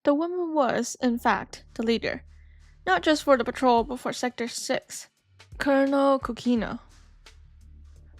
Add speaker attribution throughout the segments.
Speaker 1: The woman was, in fact, the leader, not just for the patrol but for Sector 6, Colonel Kukino.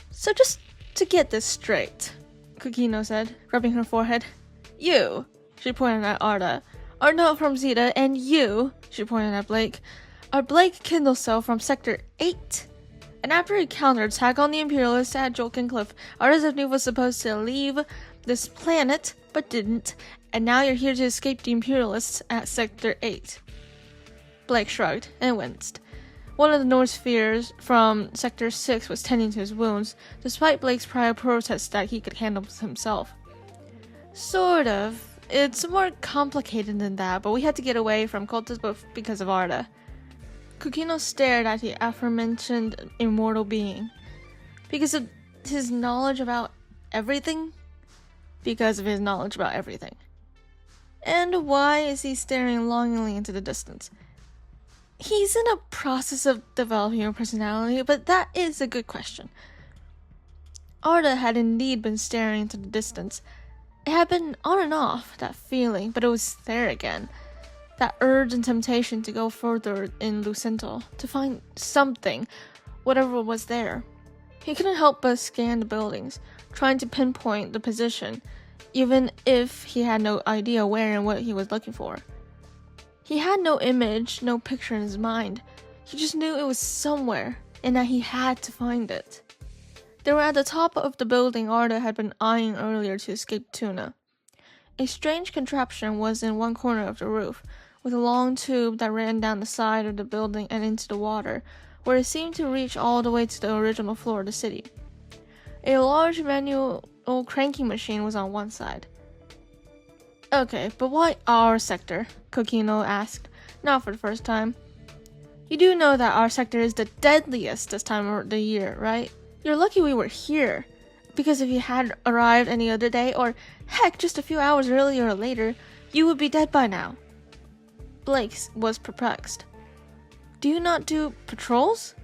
Speaker 1: So just to get this straight, Kukino said, rubbing her forehead. You, she pointed at Arda, are not from Zeta, and you, she pointed at Blake, are Blake Kindlesell from Sector 8. And after a counterattack on the Imperialists at Jolkincliff, Arda was supposed to leave this planet, but didn't, and now you're here to escape the Imperialists at Sector 8. Blake shrugged and winced. One of the Norspheres from Sector 6 was tending to his wounds, despite Blake's prior protests that he could handle himself. Sort of. It's more complicated than that, but we had to get away from cultists because of Arda. Kukino stared at the aforementioned immortal being. Because of his knowledge about everything? Because of his knowledge about everything. And why is he staring longingly into the distance? He's in a process of developing a personality, but that is a good question. Arda had indeed been staring into the distance. It had been on and off, that feeling, but it was there again. That urge and temptation to go further in Lucento, to find something, whatever was there. He couldn't help but scan the buildings, trying to pinpoint the position, even if he had no idea where and what he was looking for. He had no image, no picture in his mind. He just knew it was somewhere, and that he had to find it. They were at the top of the building Arda had been eyeing earlier to escape Tuna. A strange contraption was in one corner of the roof, with a long tube that ran down the side of the building and into the water, where it seemed to reach all the way to the original floor of the city. A large manual cranking machine was on one side. Okay, but why our sector? Kokino asked, not for the first time. You do know that our sector is the deadliest this time of the year, right? You're lucky we were here, because if you had arrived any other day, or heck, just a few hours earlier or later, you would be dead by now. Blake was perplexed. Do you not do patrols?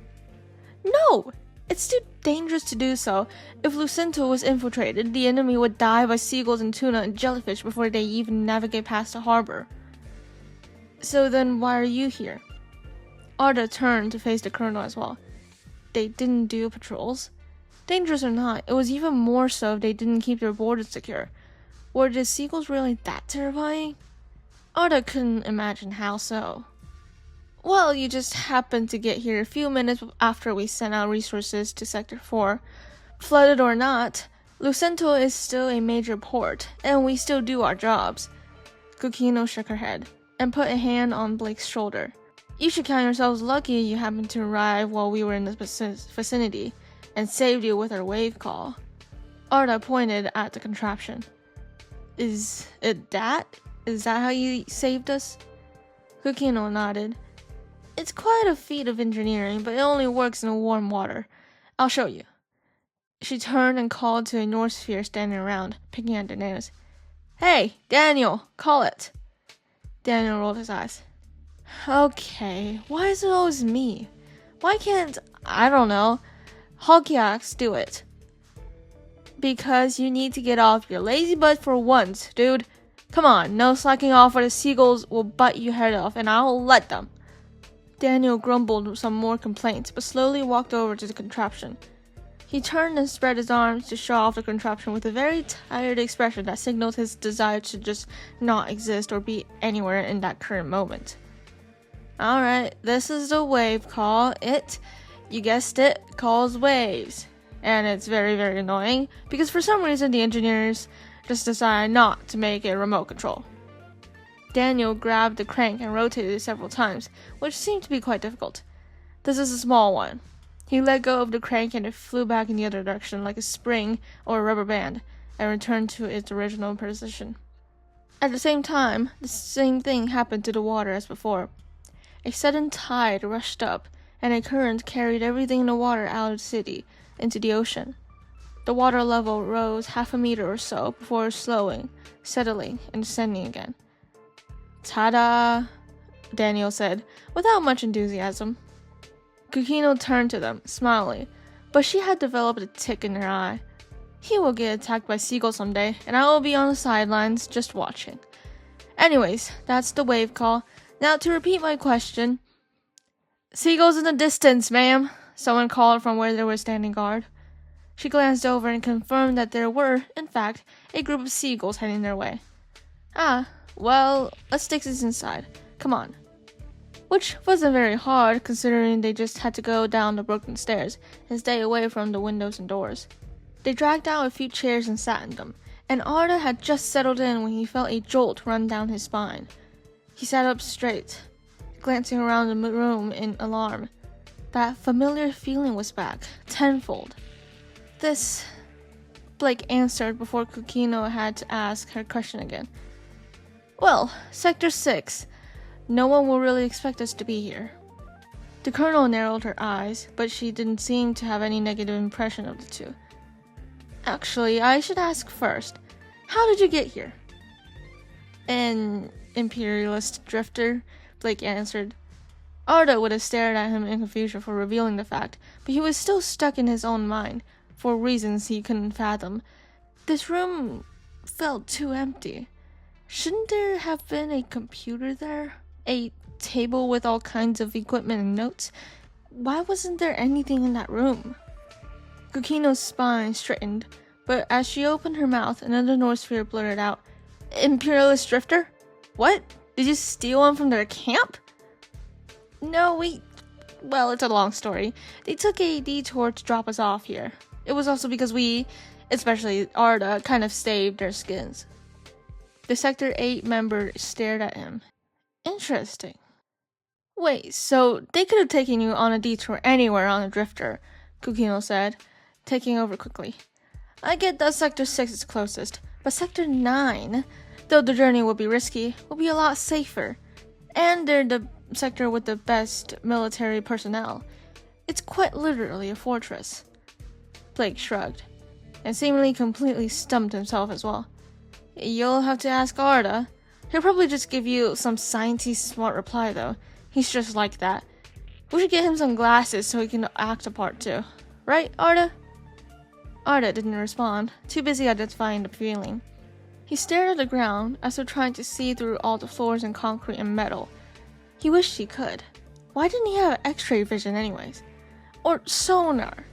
Speaker 1: No! It's too dangerous to do so. If Lucento was infiltrated, the enemy would die by seagulls and tuna and jellyfish before they even navigate past the harbor. So then why are you here? Arda turned to face the colonel as well. They didn't do patrols. Dangerous or not, it was even more so if they didn't keep their borders secure. Were the seagulls really that terrifying? Arda couldn't imagine how so. Well, you just happened to get here a few minutes after we sent out resources to Sector 4. Flooded or not, Lucento is still a major port, and we still do our jobs. Kukino shook her head, and put a hand on Blake's shoulder. You should count yourselves lucky you happened to arrive while we were in the vicinity, and saved you with our wave call. Arda pointed at the contraption. Is it that? Is that how you saved us? Kukino nodded. It's quite a feat of engineering, but it only works in warm water. I'll show you. She turned and called to a Norsphere standing around, picking at their nails. Hey, Daniel, call it. Daniel rolled his eyes. Okay, why is it always me? Why can't, I don't know, Hulkiax do it? Because you need to get off your lazy butt for once, dude. Come on, no slacking off or the seagulls will bite your head off and I'll let them. Daniel grumbled some more complaints, but slowly walked over to the contraption. He turned and spread his arms to show off the contraption with a very tired expression that signaled his desire to just not exist or be anywhere in that current moment. Alright, this is the wave call. You guessed it, calls waves. And it's very, very annoying, because for some reason the engineers just decided not to make it remote control. Daniel grabbed the crank and rotated it several times, which seemed to be quite difficult. This is a small one. He let go of the crank and it flew back in the other direction like a spring or a rubber band, and returned to its original position. At the same time, the same thing happened to the water as before. A sudden tide rushed up, and a current carried everything in the water out of the city, into the ocean. The water level rose half a meter or so before slowing, settling, and descending again. Ta-da! Daniel said, without much enthusiasm. Kukino turned to them, smiling, but she had developed a tick in her eye. He will get attacked by seagulls someday, and I will be on the sidelines, just watching. Anyways, that's the wave call. Now to repeat my question. Seagulls in the distance, ma'am, someone called from where they were standing guard. She glanced over and confirmed that there were, in fact, a group of seagulls heading their way. Ah, well, let's take this inside. Come on. Which wasn't very hard, considering they just had to go down the broken stairs and stay away from the windows and doors. They dragged out a few chairs and sat in them, and Arda had just settled in when he felt a jolt run down his spine. He sat up straight, glancing around the room in alarm. That familiar feeling was back, tenfold. This... Blake answered before Kukino had to ask her question again. Well, Sector 6. No one will really expect us to be here. The colonel narrowed her eyes, but she didn't seem to have any negative impression of the two. Actually, I should ask first. How did you get here? An imperialist drifter, Blake answered. Arda would have stared at him in confusion for revealing the fact, but he was still stuck in his own mind, for reasons he couldn't fathom. This room felt too empty. Shouldn't there have been a computer there? A table with all kinds of equipment and notes? Why wasn't there anything in that room? Kukino's spine straightened, but as she opened her mouth, another North Sphere blurted out, Imperialist drifter? What? Did you steal one from their camp? No, well, it's a long story. They took a detour to drop us off here. It was also because we, especially Arda, kind of saved their skins. The Sector 8 member stared at him. Interesting. Wait, so they could have taken you on a detour anywhere on a drifter, Kukino said, taking over quickly. I get that Sector 6 is closest, but Sector 9, though the journey will be risky, will be a lot safer. And they're the sector with the best military personnel. It's quite literally a fortress. Blake shrugged, and seemingly completely stumped himself as well. You'll have to ask Arda. He'll probably just give you some sciencey smart reply though. He's just like that. We should get him some glasses so he can act a part too. Right, Arda? Arda didn't respond, too busy identifying the feeling. He stared at the ground as though trying to see through all the floors and concrete and metal. He wished he could. Why didn't he have X-ray vision anyways? Or sonar?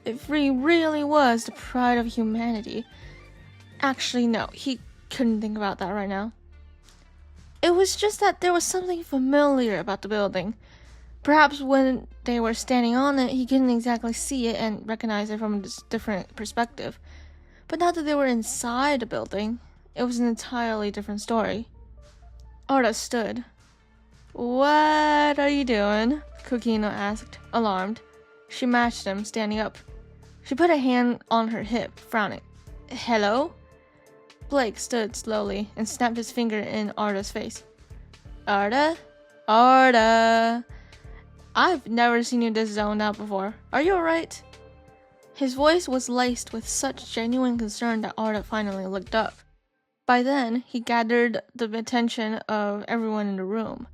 Speaker 1: If he really was the pride of humanity. Actually, no, he couldn't think about that right now. It was just that there was something familiar about the building. Perhaps when they were standing on it, he couldn't exactly see it and recognize it from a different perspective. But now that they were inside the building, it was an entirely different story. Arda stood. What are you doing? Kukino asked, alarmed. She matched him, standing up. She put a hand on her hip, frowning. Hello? Blake stood slowly and snapped his finger in Arda's face. Arda? Arda! I've never seen you this zoned out before. Are you alright? His voice was laced with such genuine concern that Arda finally looked up. By then, he gathered the attention of everyone in the room.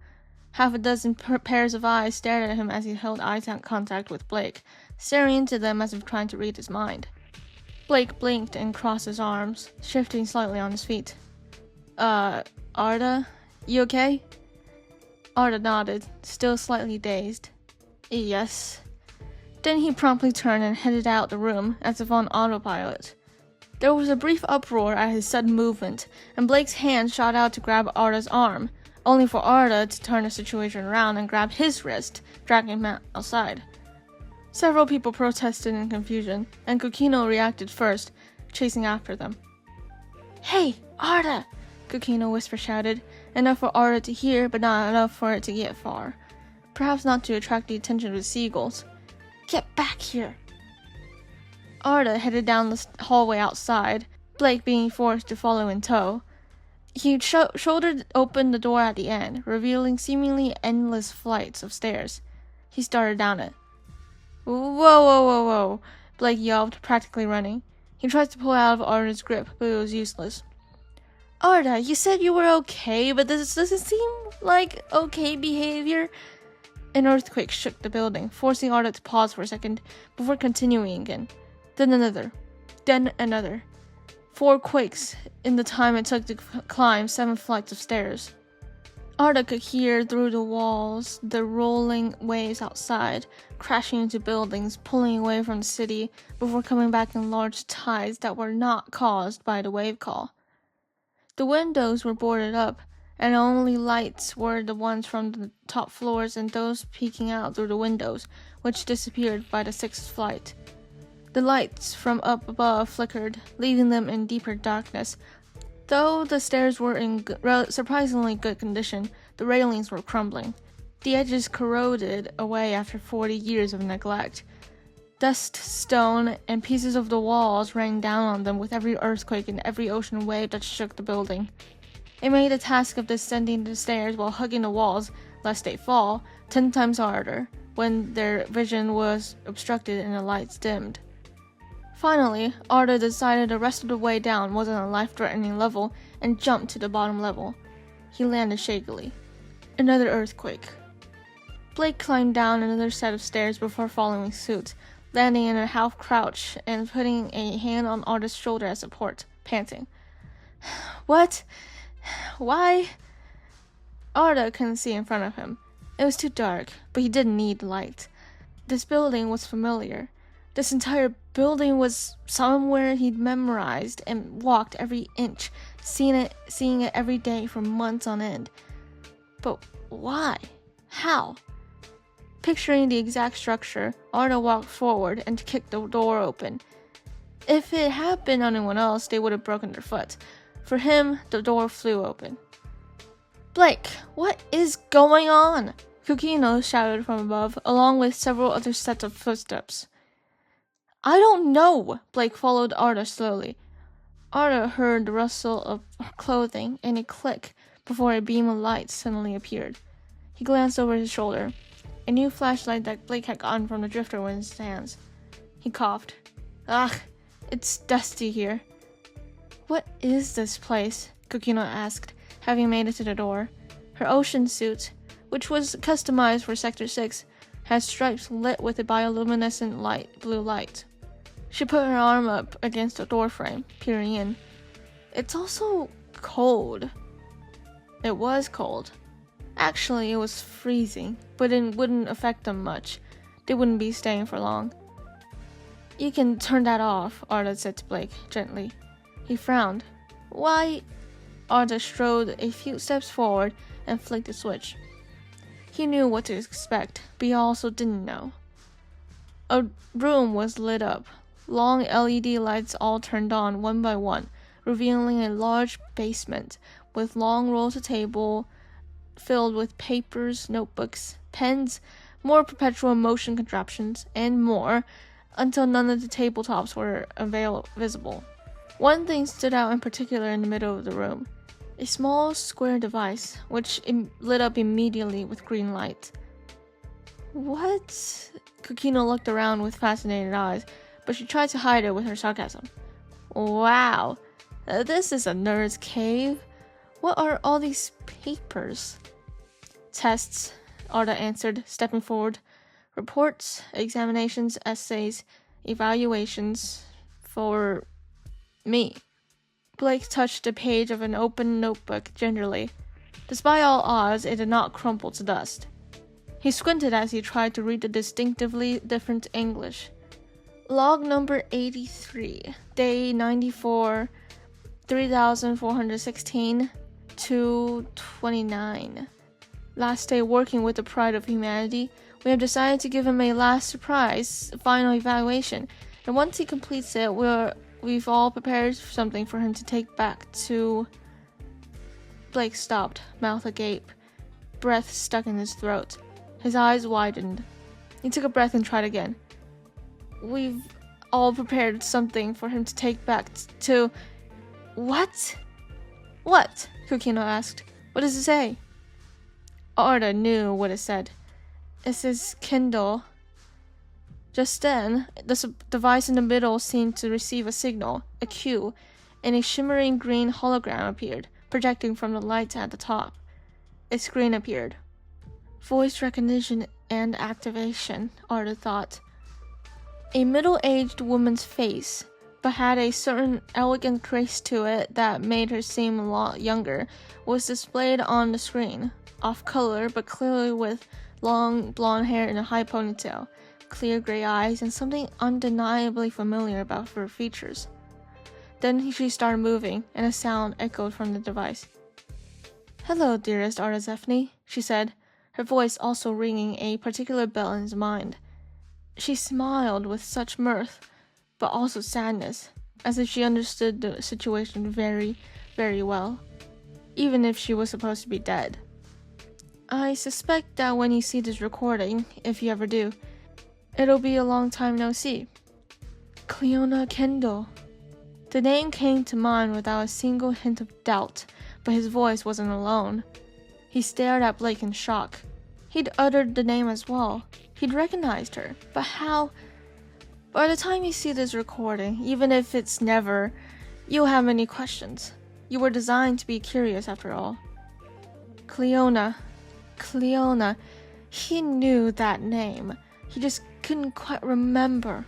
Speaker 1: Half a dozen pairs of eyes stared at him as he held eye contact with Blake, staring into them as if trying to read his mind. Blake blinked and crossed his arms, shifting slightly on his feet. Arda? You okay? Arda nodded, still slightly dazed. Yes. Then he promptly turned and headed out the room, as if on autopilot. There was a brief uproar at his sudden movement, and Blake's hand shot out to grab Arda's arm, only for Arda to turn the situation around and grab his wrist, dragging him outside. Several people protested in confusion, and Kukino reacted first, chasing after them. Hey, Arda! Kukino whisper shouted, enough for Arda to hear, but not enough for it to get far. Perhaps not to attract the attention of the seagulls. Get back here! Arda headed down the hallway outside, Blake being forced to follow in tow. He shouldered open the door at the end, revealing seemingly endless flights of stairs. He started down it. Whoa, whoa, whoa, whoa, Blake yelped, practically running. He tried to pull out of Arda's grip, but it was useless. Arda, you said you were okay, but this doesn't seem like okay behavior. An earthquake shook the building, forcing Arda to pause for a second before continuing again. Then another. Then another. 4 quakes in the time it took to climb 7 flights of stairs. Arda could hear through the walls the rolling waves outside, crashing into buildings, pulling away from the city before coming back in large tides that were not caused by the wave call. The windows were boarded up, and only lights were the ones from the top floors and those peeking out through the windows, which disappeared by the 6th flight. The lights from up above flickered, leaving them in deeper darkness. Though the stairs were in surprisingly good condition, the railings were crumbling. The edges corroded away after 40 years of neglect. Dust, stone, and pieces of the walls rained down on them with every earthquake and every ocean wave that shook the building. It made the task of descending the stairs while hugging the walls, lest they fall, 10 times harder when their vision was obstructed and the lights dimmed. Finally, Arda decided the rest of the way down wasn't a life-threatening level and jumped to the bottom level. He landed shakily. Another earthquake. Blake climbed down another set of stairs before following suit, landing in a half crouch and putting a hand on Arda's shoulder as support, panting. What? Why? Arda couldn't see in front of him. It was too dark, but he didn't need light. This building was familiar. This entire building was somewhere he'd memorized and walked every inch, seeing it every day for months on end. But why? How? Picturing the exact structure, Arda walked forward and kicked the door open. If it had been anyone else, they would have broken their foot. For him, the door flew open. Blake, what is going on? Kukino shouted from above, along with several other sets of footsteps. I don't know. Blake followed Arda slowly. Arda heard the rustle of her clothing and a click before a beam of light suddenly appeared. He glanced over his shoulder. A new flashlight that Blake had gotten from the drifter was in his hands. He coughed. Ugh, it's dusty here. What is this place? Kukino asked, having made it to the door. Her ocean suit, which was customized for Sector 6, had stripes lit with a bioluminescent blue light. She put her arm up against the doorframe, peering in. It's also cold. It was cold. Actually, it was freezing, but it wouldn't affect them much. They wouldn't be staying for long. You can turn that off, Arda said to Blake, gently. He frowned. Why? Arda strode a few steps forward and flicked the switch. He knew what to expect, but he also didn't know. A room was lit up. Long LED lights all turned on one by one, revealing a large basement with long rows of table filled with papers, notebooks, pens, more perpetual motion contraptions, and more, until none of the tabletops were visible. One thing stood out in particular in the middle of the room. A small square device, which lit up immediately with green light. What? Kukino looked around with fascinated eyes, but she tried to hide it with her sarcasm. Wow, this is a nerd's cave. What are all these papers? Tests, Arda answered, stepping forward. Reports, examinations, essays, evaluations for me. Blake touched the page of an open notebook gingerly. Despite all odds, it did not crumple to dust. He squinted as he tried to read the distinctively different English. Log number 83, day 94, 3416 to 29. Last day working with the pride of humanity, we have decided to give him a last surprise, final evaluation, and once he completes it, we've all prepared something for him to take back to... Blake stopped, mouth agape, breath stuck in his throat. His eyes widened. He took a breath and tried again. We've all prepared something for him to take back to... What? What? Kukino asked. What does it say? Arda knew what it said. It says Kindle. Just then, the device in the middle seemed to receive a signal, a cue, and a shimmering green hologram appeared, projecting from the lights at the top. A screen appeared. Voice recognition and activation, Arda thought. A middle-aged woman's face, but had a certain elegant grace to it that made her seem a lot younger, was displayed on the screen, off-color but clearly with long blonde hair in a high ponytail, clear gray eyes, and something undeniably familiar about her features. Then she started moving, and a sound echoed from the device. "Hello, dearest Arda Zephne," she said, her voice also ringing a particular bell in his mind. She smiled with such mirth, but also sadness, as if she understood the situation very, very well, even if she was supposed to be dead. "I suspect that when you see this recording, if you ever do, it'll be a long time no see." Cleona Kendall. The name came to mind without a single hint of doubt, but his voice wasn't alone. He stared at Blake in shock. He'd uttered the name as well. He'd recognized her. But how? By the time you see this recording, even if it's never, you'll have many questions. You were designed to be curious after all. Cleona. He knew that name. He just couldn't quite remember.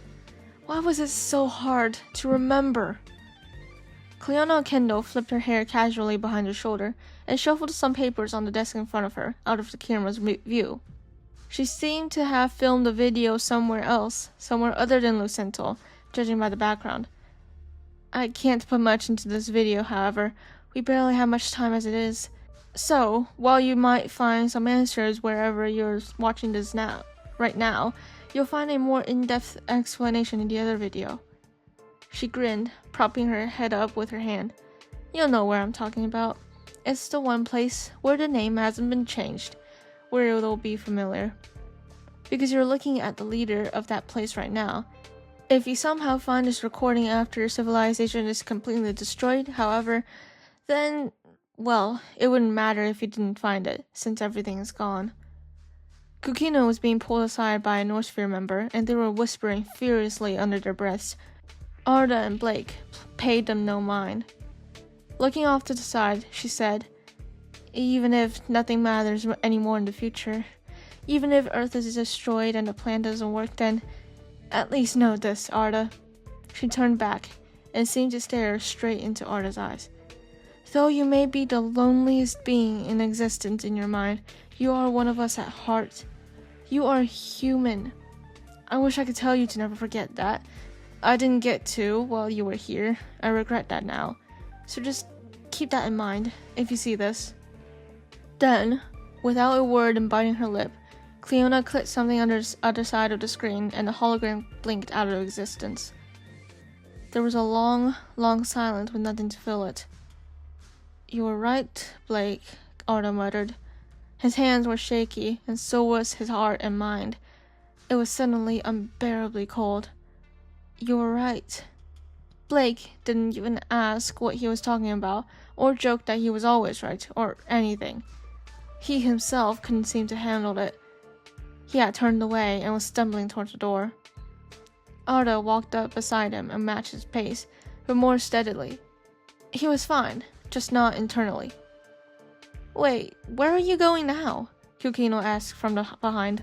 Speaker 1: Why was it so hard to remember? Cleona Kendall flipped her hair casually behind her shoulder and shuffled some papers on the desk in front of her, out of the camera's view. She seemed to have filmed the video somewhere else, somewhere other than Lucental, judging by the background. I can't put much into this video, however. We barely have much time as it is. So, while you might find some answers wherever you're watching this right now, you'll find a more in-depth explanation in the other video. She grinned, propping her head up with her hand. You'll know where I'm talking about. It's the one place where the name hasn't been changed, where it'll be familiar. Because you're looking at the leader of that place right now. If you somehow find this recording after civilization is completely destroyed, however, then, well, it wouldn't matter if you didn't find it, since everything is gone. Kukino was being pulled aside by a Northsphere member, and they were whispering furiously under their breaths. Arda and Blake paid them no mind. Looking off to the side, she said, even if nothing matters anymore in the future, even if Earth is destroyed and the plan doesn't work, then at least know this, Arda. She turned back and seemed to stare straight into Arda's eyes. Though you may be the loneliest being in existence in your mind, you are one of us at heart. You are human. I wish I could tell you to never forget that. I didn't get to while you were here. I regret that now. So just keep that in mind if you see this. Then, without a word and biting her lip, Cleona clicked something on the other side of the screen and the hologram blinked out of existence. There was a long, long silence with nothing to fill it. You were right, Blake, Arda muttered. His hands were shaky, and so was his heart and mind. It was suddenly unbearably cold. You were right. Blake didn't even ask what he was talking about, or joke that he was always right, or anything. He himself couldn't seem to handle it. He had turned away and was stumbling towards the door. Arda walked up beside him and matched his pace, but more steadily. He was fine, just not internally. Wait, where are you going now? Kukino asked from behind.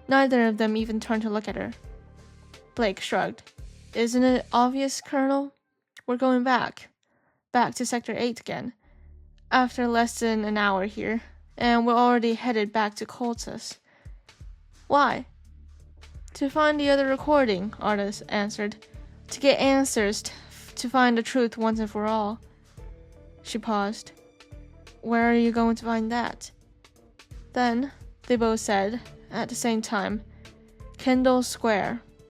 Speaker 1: Neither of them even turned to look at her. Blake shrugged. Isn't it obvious, Colonel? We're going back. Back to Sector 8 again. After less than an hour here, and we're already headed back to Coltus. Why? To find the other recording, Arda answered. To get answers, to find the truth once and for all. She paused. Where are you going to find that? Then, they both said, at the same time, Kendall Square.